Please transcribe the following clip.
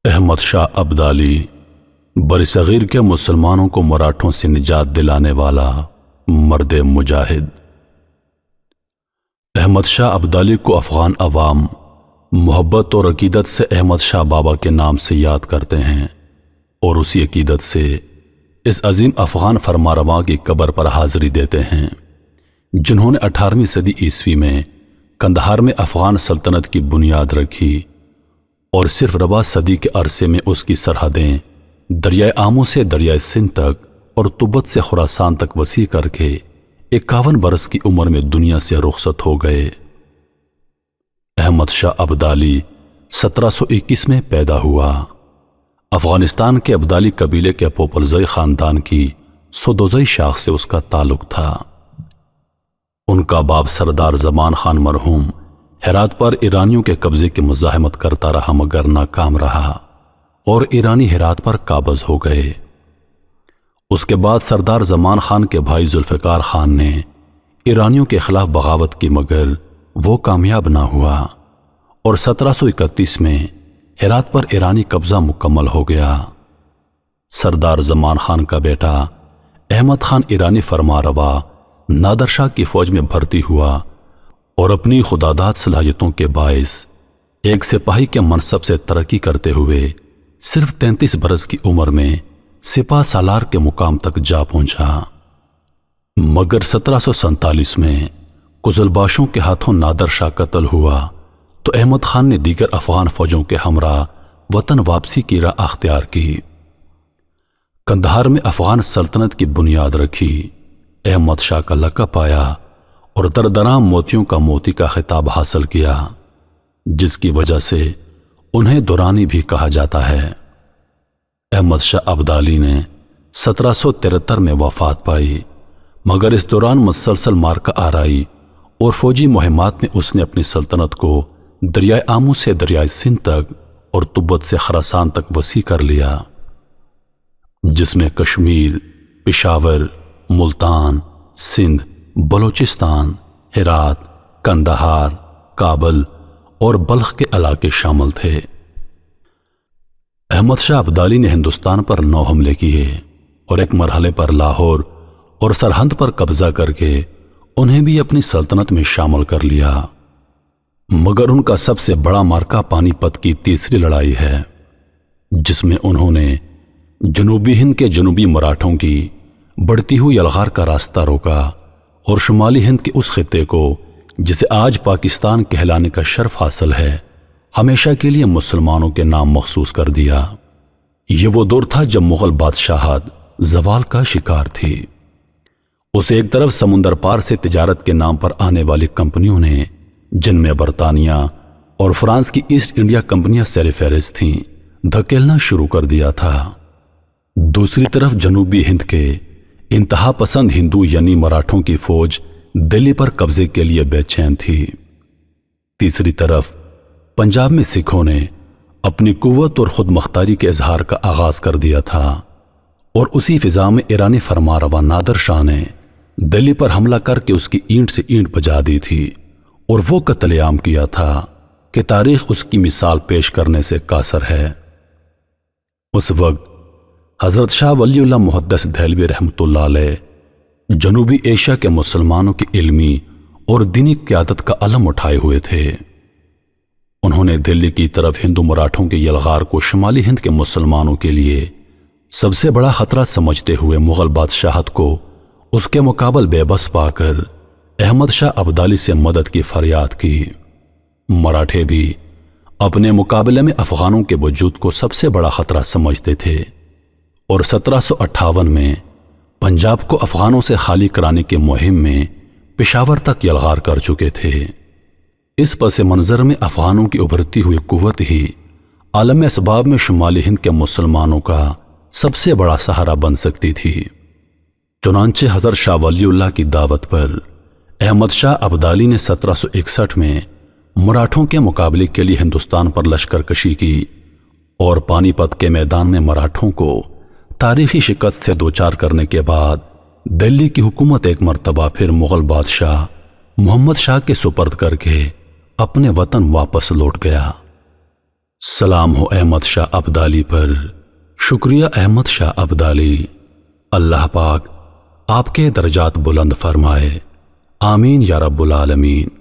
احمد شاہ ابدالی برصغیر کے مسلمانوں کو مراٹھوں سے نجات دلانے والا مرد مجاہد۔ احمد شاہ ابدالی کو افغان عوام محبت اور عقیدت سے احمد شاہ بابا کے نام سے یاد کرتے ہیں اور اسی عقیدت سے اس عظیم افغان فرمانروا کی قبر پر حاضری دیتے ہیں جنہوں نے 18ویں صدی عیسوی میں قندھار میں افغان سلطنت کی بنیاد رکھی اور صرف ربع صدی کے عرصے میں اس کی سرحدیں دریائے آمو سے دریائے سندھ تک اور تبت سے خراسان تک وسیع کر کے 51 برس کی عمر میں دنیا سے رخصت ہو گئے۔ احمد شاہ ابدالی 1721 میں پیدا ہوا۔ افغانستان کے ابدالی قبیلے کے پوپلزئی خاندان کی سدوزئی شاخ سے اس کا تعلق تھا۔ ان کا باپ سردار زمان خان مرحوم ہرات پر ایرانیوں کے قبضے کی مزاحمت کرتا رہا مگر ناکام رہا اور ایرانی ہرات پر قابض ہو گئے۔ اس کے بعد سردار زمان خان کے بھائی ذوالفقار خان نے ایرانیوں کے خلاف بغاوت کی مگر وہ کامیاب نہ ہوا اور 1731 میں ہرات پر ایرانی قبضہ مکمل ہو گیا۔ سردار زمان خان کا بیٹا احمد خان ایرانی فرمانروا نادر شاہ کی فوج میں بھرتی ہوا اور اپنی خداداد صلاحیتوں کے باعث ایک سپاہی کے منصب سے ترقی کرتے ہوئے صرف 33 برس کی عمر میں سپاہ سالار کے مقام تک جا پہنچا۔ مگر 1747 میں قزلباشوں کے ہاتھوں نادر شاہ قتل ہوا تو احمد خان نے دیگر افغان فوجوں کے ہمراہ وطن واپسی کی راہ اختیار کی۔ قندھار میں افغان سلطنت کی بنیاد رکھی۔ احمد شاہ کا لقب پایا اور دردراں موتیوں کا موتی کا خطاب حاصل کیا جس کی وجہ سے انہیں دورانی بھی کہا جاتا ہے۔ احمد شاہ ابدالی نے 1773 میں وفات پائی مگر اس دوران مسلسل مارکہ آرائی اور فوجی مہمات میں اس نے اپنی سلطنت کو دریائے آمو سے دریائے سندھ تک اور تبت سے خراسان تک وسیع کر لیا جس میں کشمیر، پشاور، ملتان، سندھ، بلوچستان، ہرات، قندھار، کابل اور بلخ کے علاقے شامل تھے۔ احمد شاہ ابدالی نے ہندوستان پر 9 حملے کیے اور ایک مرحلے پر لاہور اور سرہند پر قبضہ کر کے انہیں بھی اپنی سلطنت میں شامل کر لیا مگر ان کا سب سے بڑا مارکہ پانی پت کی تیسری لڑائی ہے جس میں انہوں نے جنوبی ہند کے جنوبی مراٹھوں کی بڑھتی ہوئی یلغار کا راستہ روکا اور شمالی ہند کے اس خطے کو جسے آج پاکستان کہلانے کا شرف حاصل ہے ہمیشہ کے لیے مسلمانوں کے نام مخصوص کر دیا۔ یہ وہ دور تھا جب مغل بادشاہت زوال کا شکار تھی۔ اسے ایک طرف سمندر پار سے تجارت کے نام پر آنے والی کمپنیوں نے جن میں برطانیہ اور فرانس کی ایسٹ انڈیا کمپنیاں سر فہرست تھیں دھکیلنا شروع کر دیا تھا۔ دوسری طرف جنوبی ہند کے انتہا پسند ہندو یعنی مراٹھوں کی فوج دلی پر قبضے کے لیے بے چین تھی۔ تیسری طرف پنجاب میں سکھوں نے اپنی قوت اور خود مختاری کے اظہار کا آغاز کر دیا تھا اور اسی فضا میں ایرانی فرمانروا نادر شاہ نے دلی پر حملہ کر کے اس کی اینٹ سے اینٹ بجا دی تھی اور وہ قتل عام کیا تھا کہ تاریخ اس کی مثال پیش کرنے سے قاصر ہے۔ اس وقت حضرت شاہ ولی اللہ محدث دہلوی رحمۃ اللہ علیہ جنوبی ایشیا کے مسلمانوں کی علمی اور دینی قیادت کا علم اٹھائے ہوئے تھے۔ انہوں نے دلی کی طرف ہندو مراٹھوں کے یلغار کو شمالی ہند کے مسلمانوں کے لیے سب سے بڑا خطرہ سمجھتے ہوئے مغل بادشاہت کو اس کے مقابل بے بس پا کر احمد شاہ ابدالی سے مدد کی فریاد کی۔ مراٹھے بھی اپنے مقابلے میں افغانوں کے وجود کو سب سے بڑا خطرہ سمجھتے تھے اور 1758 میں پنجاب کو افغانوں سے خالی کرانے کی مہم میں پشاور تک یلغار کر چکے تھے۔ اس پس منظر میں افغانوں کی ابھرتی ہوئی قوت ہی عالم اسباب میں شمالی ہند کے مسلمانوں کا سب سے بڑا سہارا بن سکتی تھی۔ چنانچہ حضرت شاہ ولی اللہ کی دعوت پر احمد شاہ ابدالی نے 1761 میں مراٹھوں کے مقابلے کے لیے ہندوستان پر لشکر کشی کی اور پانی پت کے میدان میں مراٹھوں کو تاریخی شکست سے دوچار کرنے کے بعد دلی کی حکومت ایک مرتبہ پھر مغل بادشاہ محمد شاہ کے سپرد کر کے اپنے وطن واپس لوٹ گیا۔ سلام ہو احمد شاہ ابدالی پر، شکریہ احمد شاہ ابدالی، اللہ پاک آپ کے درجات بلند فرمائے، آمین یا رب العالمین۔